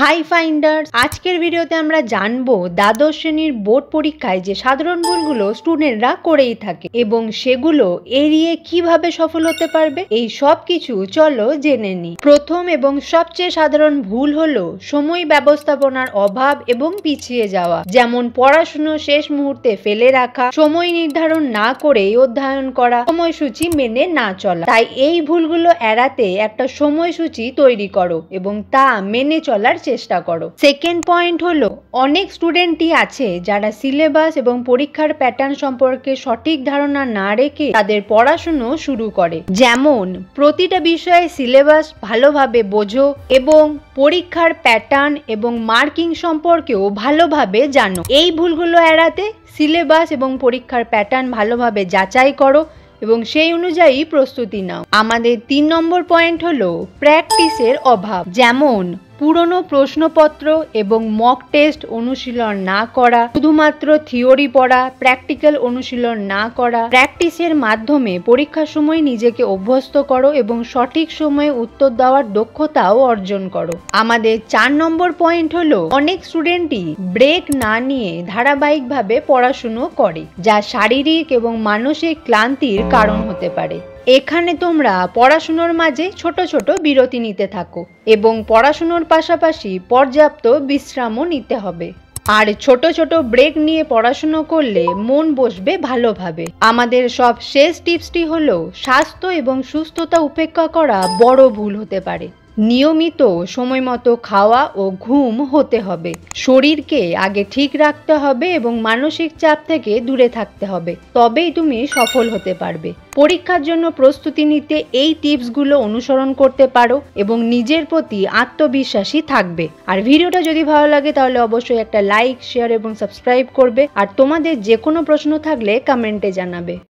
High finders, আজকের ভিডিওতে আমরা জানবো দ্বাদশ শ্রেণীর বোর্ড পরীক্ষায় যে সাধারণ ভুলগুলো স্টুডেন্টরা করেই থাকে এবং সেগুলো এড়িয়ে কিভাবে সফল হতে পারবে, এই সব কিছু চলো জেনে নিই। প্রথম এবং সবচেয়ে সাধারণ ভুল হলো সময় ব্যবস্থাপনার অভাব এবং পিছিয়ে যাওয়া, যেমন পড়াশুনো শেষ মুহূর্তে ফেলে রাখা, সময় নির্ধারণ না করেই অধ্যয়ন করা, সময়সূচি মেনে না চলা। তাই এই ভুলগুলো এড়াতে একটা সময়সূচি তৈরি করো এবং তা মেনে চলার চেষ্টা করো। সেকেন্ড পয়েন্ট হলো, অনেক স্টুডেন্টই আছে যারা সিলেবাস এবং পরীক্ষার প্যাটার্ন সম্পর্কে সঠিক ধারণা না রেখে তাদের পড়াশুনো শুরু করে। যেমন প্রতিটা বিষয়ে সিলেবাস ভালোভাবে বোঝো এবং পরীক্ষার প্যাটার্ন এবং মার্কিং সম্পর্কেও ভালোভাবে জানো। এই ভুলগুলো এড়াতে সিলেবাস এবং পরীক্ষার প্যাটার্ন ভালোভাবে যাচাই করো এবং সেই অনুযায়ী প্রস্তুতি নাও। আমাদের 3 নম্বর পয়েন্ট হলো প্র্যাকটিসের অভাব। যেমন পুরনো প্রশ্নপত্র এবং মক টেস্ট অনুশীলন না করা, শুধুমাত্র থিওরি পড়া, প্র্যাকটিক্যাল অনুশীলন না করা। প্র্যাকটিসের মাধ্যমে পরীক্ষার সময় নিজেকে অভ্যস্ত করো এবং সঠিক সময়ে উত্তর দেওয়ার দক্ষতাও অর্জন করো। আমাদের 4 নম্বর পয়েন্ট হলো অনেক স্টুডেন্টই ব্রেক না নিয়ে ধারাবাহিকভাবে পড়াশুনো করে, যা শারীরিক এবং মানসিক ক্লান্তির কারণ হতে পারে। এখানে তোমরা পড়াশুনোর মাঝে ছোট ছোট বিরতি নিতে থাকো এবং পড়াশুনোর পাশাপাশি পর্যাপ্ত বিশ্রামও নিতে হবে। আর ছোট ছোট ব্রেক নিয়ে পড়াশুনো করলে মন বসবে ভালোভাবে। আমাদের সব শেষ টিপসটি হলো, স্বাস্থ্য এবং সুস্থতা উপেক্ষা করা বড় ভুল হতে পারে। নিয়মিত সময় মতো খাওয়া ও ঘুম হতে হবে। শরীরকে আগে ঠিক রাখতে হবে এবং মানসিক চাপ থেকে দূরে থাকতে হবে, তবেই তুমি সফল হতে পারবে। পরীক্ষার জন্য প্রস্তুতি নিতে এই টিপসগুলো অনুসরণ করতে পারো এবং নিজের প্রতি আত্মবিশ্বাসী থাকবে। আর ভিডিওটা যদি ভালো লাগে তাহলে অবশ্যই একটা লাইক, শেয়ার এবং সাবস্ক্রাইব করবে। আর তোমাদের যে কোনো প্রশ্ন থাকলে কমেন্টে জানাবে।